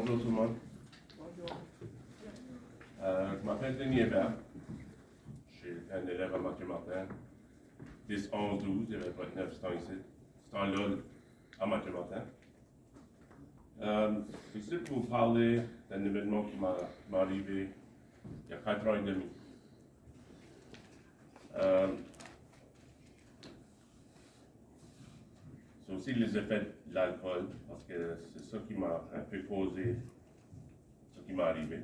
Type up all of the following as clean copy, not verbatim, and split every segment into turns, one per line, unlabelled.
Bonjour tout le monde.
Bonjour.
Je m'appelle Denis Hébert. Je suis un élève à Mathieu Martin. 10, 11, 12, il y avait pas 9 temps ici. Ce temps-là, à Mathieu Martin. Je suis ici pour vous parler d'un événement qui m'est arrivé il y a 4 ans et demi. C'est aussi les effets de l'alcool, parce que c'est ça qui m'a un peu causé ce qui m'est arrivé.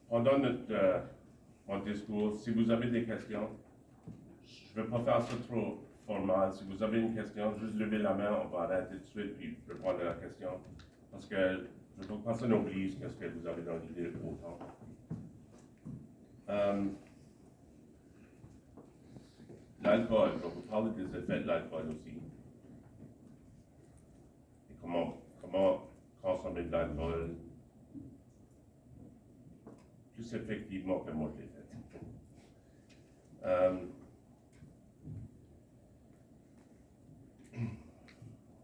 Pendant mon discours, si vous avez des questions, je ne vais pas faire ça trop formal. Si vous avez une question, juste levez la main, on va arrêter tout de suite puis répondre à la question. Parce que je ne veux pas que personne oublie ce que vous avez dans l'idée autant. L'alcool, je vais vous parler des effets de l'alcool aussi. Et comment consommer de l'alcool plus effectivement que moi je l'ai fait.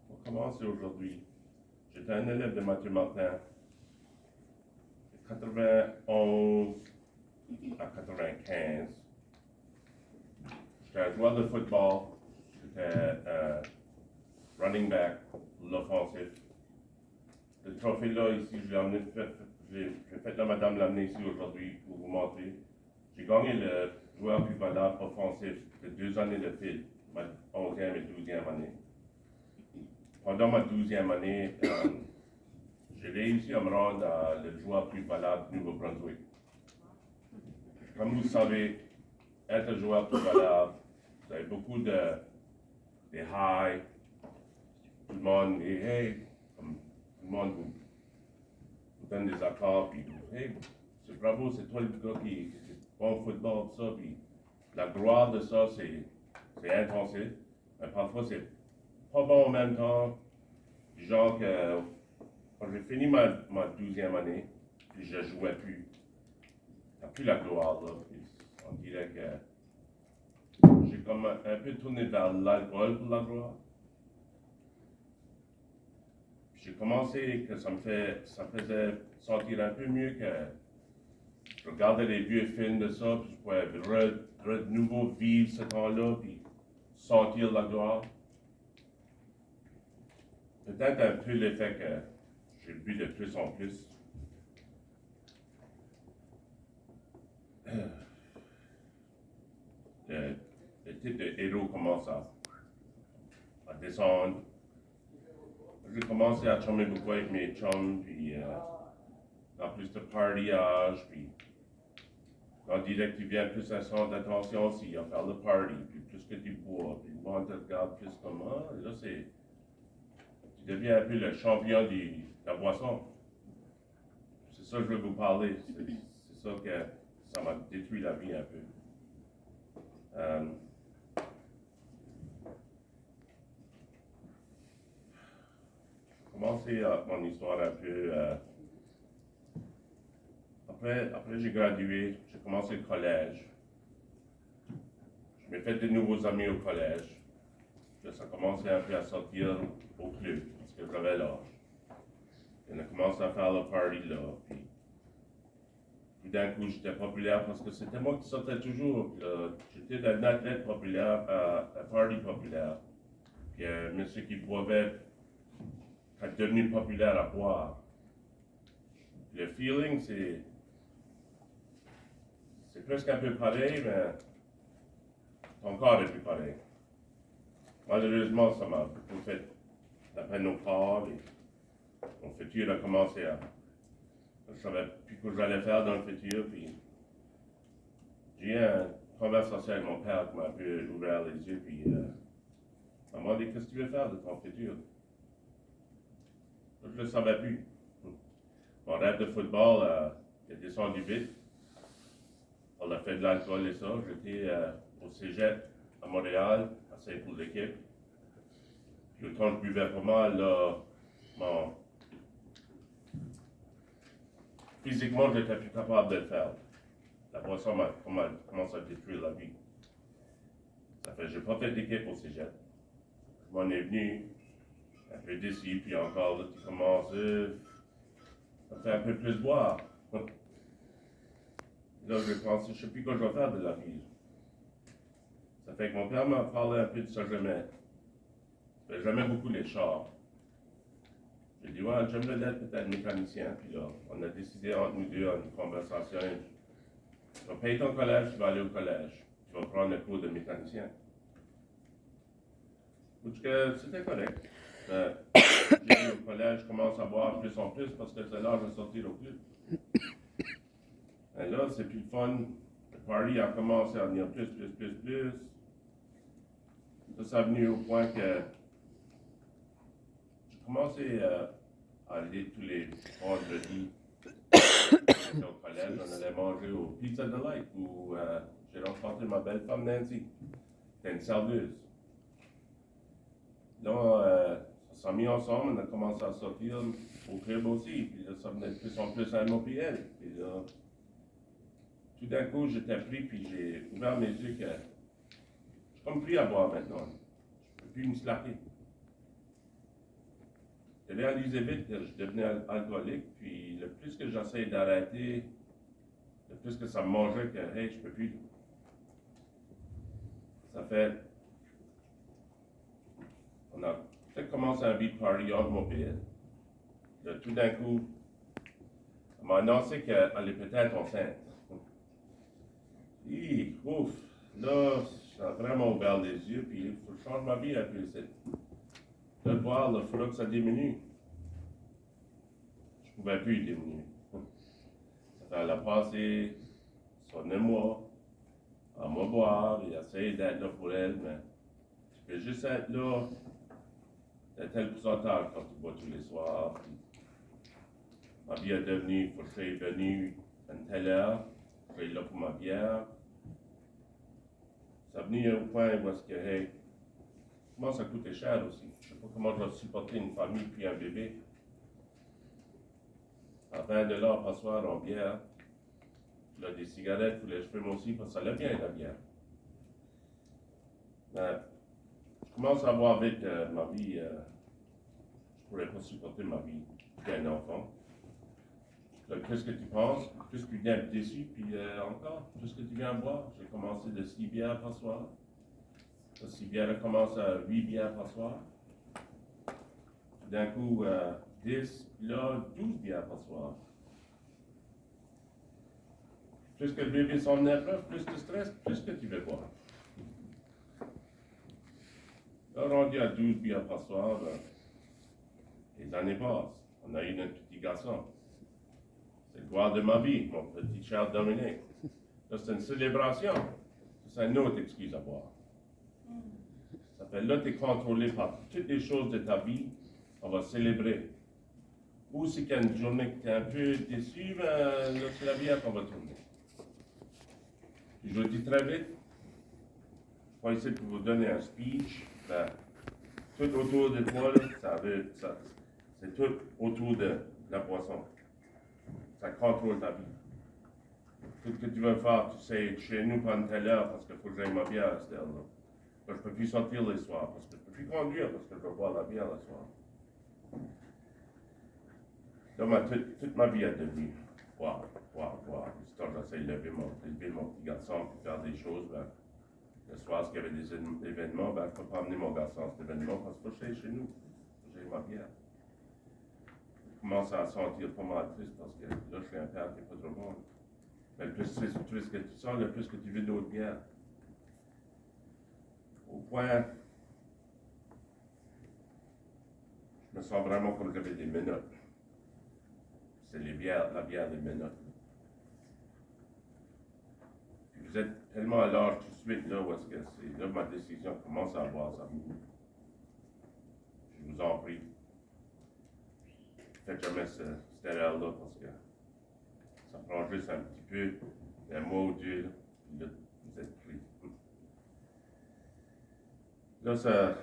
On va commencer aujourd'hui. J'étais un élève de Mathieu Martin de 91 à 95. J'étais un joueur de football, j'étais running back, l'offensif. Le trophée-là, ici, j'ai fait la madame l'amener ici aujourd'hui pour vous montrer. J'ai gagné le joueur plus valable offensif de 2 années de fil, ma 11e et 12e année. Pendant ma 12e année, j'ai réussi à me rendre à le joueur plus valable du Nouveau-Brunswick. Comme vous savez, être joueur plus valable, vous avez beaucoup de highs. Tout le monde dit hey, comme tout le monde vous donne des accords, puis hey, c'est bravo, c'est toi le gars qui est bon au football, tout ça, puis la gloire de ça, c'est intensif, mais parfois c'est pas bon en même temps. Genre que quand j'ai fini ma 12e année, puis je jouais plus. Il n'y a plus la gloire là, puis on dirait que j'ai comme un peu tourné vers l'alcool pour la gloire. J'ai commencé que ça me faisait sentir un peu mieux que je regardais les vieux films de ça, puis je pouvais de nouveau vivre ce temps-là, puis sentir la gloire. Peut-être un peu l'effet que j'ai bu de plus en plus. Le type de héros commence à descendre. J'ai commencé à chummer beaucoup avec mes chums, puis dans plus de partyage, puis on dirait que tu viens plus un centre d'attention aussi, à faire le party, puis plus que tu bois, puis le monde te regarde plus comme là tu deviens un peu le champion de la boisson. C'est ça que je veux vous parler, c'est ça que ça m'a détruit la vie un peu. Commencer mon histoire un peu. Après j'ai gradué, j'ai commencé le collège. Je m'ai fait de nouveaux amis au collège. Puis ça a commencé un peu à sortir au club, parce que j'avais l'âge. On a commencé à faire le party là. Puis tout d'un coup, j'étais populaire parce que c'était moi qui sortais toujours. J'étais un athlète populaire, un party populaire. Puis un monsieur qui boivait est devenu populaire à boire. Le feeling, c'est presque un peu pareil, mais ton corps est plus pareil. Malheureusement, ça m'a beaucoup fait la peine au corps et mon futur a commencé à... Je ne savais plus ce que j'allais faire dans le futur, puis j'ai eu une conversation avec mon père qui m'a un peu ouvert les yeux, puis il m'a demandé qu'est-ce que tu veux faire de ton futur. Je ne le savais plus. Mon rêve de football est descendu vite. On a fait de l'alcool et ça. J'étais au cégep à Montréal, assez pour l'équipe. Puis autant je buvais pas mal, là, physiquement, j'étais plus capable de le faire. La boisson m'a commencé à détruire la vie. Ça fait que j'ai pas fait d'équipe au cégep. Je m'en ai venu un peu déçu, puis encore là, tu commences à faire un peu plus boire. Là, je pense, je ne sais plus quoi je vais faire de la vie. Ça fait que mon père m'a parlé un peu de ça jamais. J'aimais beaucoup les chars. J'ai dit, ouais, j'aimerais être peut-être mécanicien. Puis là, on a décidé entre nous deux, en une conversation, tu vas payer ton collège, tu vas aller au collège. Tu vas prendre le cours de mécanicien. Donc, c'était correct. J'ai au collège, je commence à boire plus en plus parce que c'est l'âge de sortir au club. Et là, c'est plus fun. Le party a commencé à venir plus. Là, ça a venu au point que j'ai commencé à aller tous les vendredis au collège. On allait manger au Pizza Delight où j'ai rencontré ma belle femme Nancy. C'était une serveuse. Là, ça s'est mis ensemble, on a commencé à sortir au club aussi. Puis là, ça venait de plus en plus à MOPL. Puis là, tout d'un coup, j'étais pris, puis j'ai ouvert mes yeux que je suis comme pris à boire maintenant. Je ne peux plus me slacker. J'ai réalisé vite que je devenais alcoolique, puis le plus que j'essaie d'arrêter, le plus que ça me mangeait que, hey, je peux plus. Ça fait. On a peut-être commencé un beat party hors mobile. Là, tout d'un coup, on m'a annoncé qu'elle est peut-être enceinte. Ouf, là, j'ai vraiment ouvert les yeux, puis il faut changer ma vie un peu ici. De voir, il faudra que ça diminue. Je ne pouvais plus diminuer. Ça fait la passer son émoi, à me boire, et essayer d'être là pour elle, mais tu peux juste être là, d'un tel pourcentage quand tu bois tous les soirs. Puis ma vie est devenue, il faut que je sois venu à une telle heure, je suis là pour ma bière. Ça venu au point où est-ce que, hey, comment ça coûtait cher aussi. Je ne sais pas comment je vais supporter une famille puis un bébé. À 20$ par soir en bière. Là, des cigarettes, il fallait que je fume aussi parce que ça allait bien la bière. Mais je commence à voir vite que ma vie, je ne pourrais pas supporter ma vie d'un enfant. Là, qu'est-ce que tu penses? Plus que tu viens déçu, puis encore, plus que tu viens boire. J'ai commencé de 6 bières par soir. La 6 bières commence à 8 bières par soir. D'un coup, 10, puis là, 12 bières par soir. Plus que le bébé s'en épreuve, plus de stress, plus que tu veux boire. Là, rendu à 12 bières par soir, les années passent. On a eu un petit garçon. C'est le gloire de ma vie, mon petit cher Dominique. Là, c'est une célébration. C'est une autre excuse à boire. Ça fait là, tu es contrôlé par toutes les choses de ta vie. On va célébrer. Ou si qu'il y a une journée que tu es un peu déçu, là, c'est la bière qu'on va tourner. Puis je le dis très vite, je suis pas ici pour vous donner un speech. Ben, tout autour de toi, là, c'est tout autour de la boisson. Ça contrôle ta vie. Tout ce que tu veux faire, tu sais, chez nous pendant telle heure parce qu'il faut que j'aille ma bière à cette heure-là. Je ne peux plus sortir les soirs parce que je ne peux plus conduire parce que je veux boire la bière le soir. Là, toute ma vie est devenue boire. Quand j'essaie de lever mon petit garçon pour faire des choses, ben, le soir, s'il y avait des événements, ben, je ne peux pas amener mon garçon à cet événement parce que je suis chez nous. J'ai ma bière. Je commence à sentir pas mal triste parce que là, je suis un père qui n'est pas trop bon. Mais le plus triste que tu sens, le plus que tu veux d'autres bières. Au point, je me sens vraiment comme j'avais des menottes. C'est la bière des menottes. Puis vous êtes tellement à l'âge tout de suite, là, où est-ce que c'est, là, ma décision commence à avoir ça. Je vous en prie. Faites jamais cette erreur-là parce que ça prend juste un petit peu, un mois ou deux, puis là, vous êtes pris. Là, ça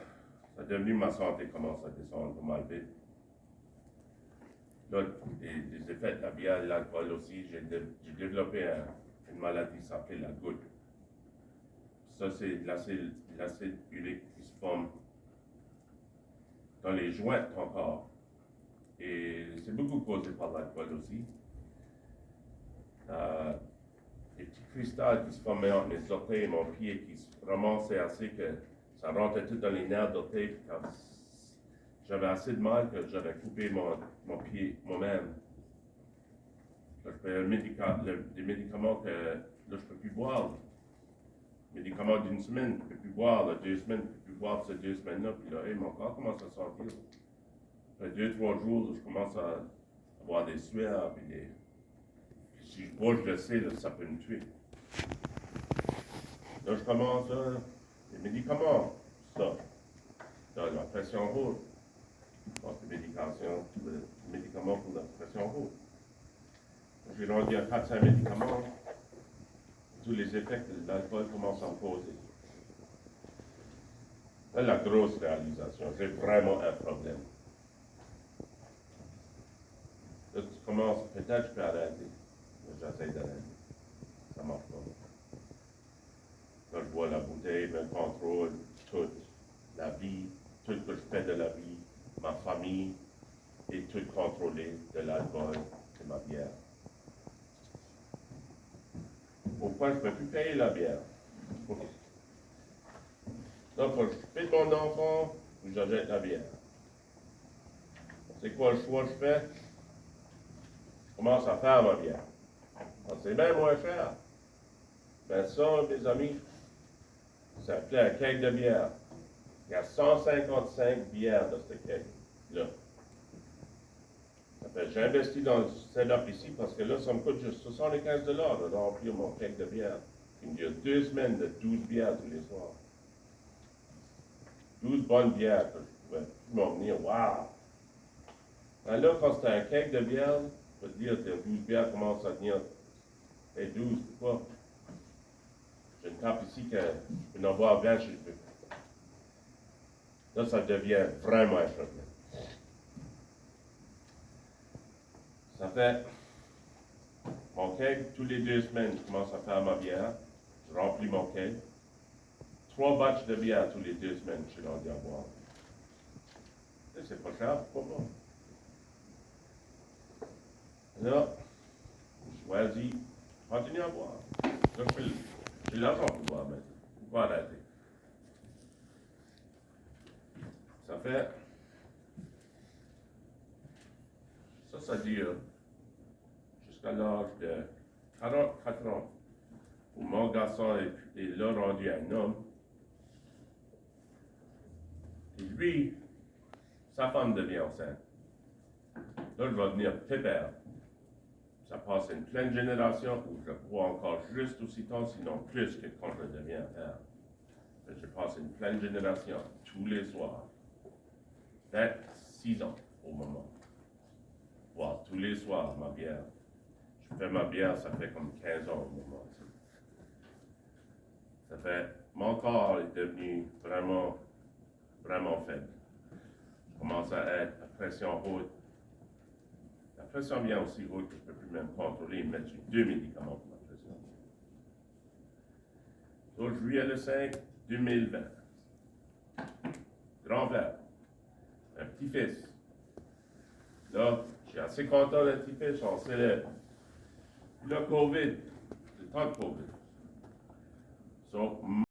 a devenu ma santé commence à descendre pas mal vite. Là, les effets de la bière et l'alcool aussi, j'ai développé une maladie qui s'appelle la goutte. Ça, c'est de l'acide urique qui se forme dans les joints de ton corps. Et c'est beaucoup causé par l'alcool aussi. Les petits cristals qui se formaient entre mes orteils et mon pied qui se ramassaient assez que ça rentrait tout dans les nerfs d'orteil. J'avais assez de mal que j'avais coupé mon pied moi-même. Je prenais des médicaments que là, je ne peux plus boire. Médicaments d'une semaine, je ne peux plus boire. Là, 2 semaines, je ne peux plus boire ces 2 semaines-là. Puis là, mon corps commence à sortir. Après 2-3 jours, je commence à avoir des sueurs. Puis si je bois, je le sais, là, ça peut me tuer. Là, je commence les médicaments, ça. Là, la pression haute. Des médicaments pour la pression haute. J'ai rendu à 4-5 médicaments. Tous les effets de l'alcool commencent à me poser. C'est la grosse réalisation. C'est vraiment un problème. Là, tu commences, peut-être je peux arrêter. J'essaie d'arrêter. Ça ne marche pas. Là, je bois la bouteille, me contrôle toute la vie, tout ce que je fais de la vie, ma famille, et tout contrôlé de l'alcool, de ma bière. Pourquoi je ne peux plus payer la bière? Donc, faut que je paye mon enfant ou j'achète la bière. C'est quoi le choix que je fais? Je commence à faire ma bière. C'est bien moins cher. Ben ça, mes amis, ça s'appelait un keg de bière. Il y a 155 bières dans ce keg-là. J'ai investi dans le setup ici parce que là, ça me coûte juste 75$ de remplir mon keg de bière. Il me dure 2 semaines de 12 bières tous les soirs. 12 bonnes bières que je pouvais m'en venir. Waouh! Là, quand c'est un keg de bière, je peux te dire que 12 bières commencent à venir. Et 12, pourquoi? J'ai une cape ici que je peux en boire 20 si je veux. Là, ça devient vraiment un problème. Ça fait mon keg, tous les 2 semaines, je commence à faire ma bière. Je remplis mon keg. 3 batchs de bière tous les 2 semaines, je suis rendu à boire. C'est pas cher pour moi. Là, je choisis, continuer à boire. Là, j'ai l'argent pour boire maintenant. Pour arrêter. Ça fait. Ça dure jusqu'à l'âge de 44 ans. Où mon garçon est là rendu un homme. Et lui, sa femme devient enceinte. Là, je vais devenir pépère. Ça passe une pleine génération où je crois encore juste aussi temps, sinon plus que quand je deviens père. Je passe une pleine génération tous les soirs. 26 ans au moment. Wow, tous les soirs, ma bière. Je fais ma bière, ça fait comme 15 ans au moment. Ça fait, mon corps est devenu vraiment, vraiment faible. Je commence à être à pression haute. La pression vient aussi haute que je ne peux plus même contrôler, mais j'ai 2 médicaments pour la pression. Donc, juillet le 5, 2020. Grand père, un petit-fils. Là, je suis assez content d'un petit-fils, on célèbre. Le COVID, le temps de COVID. So,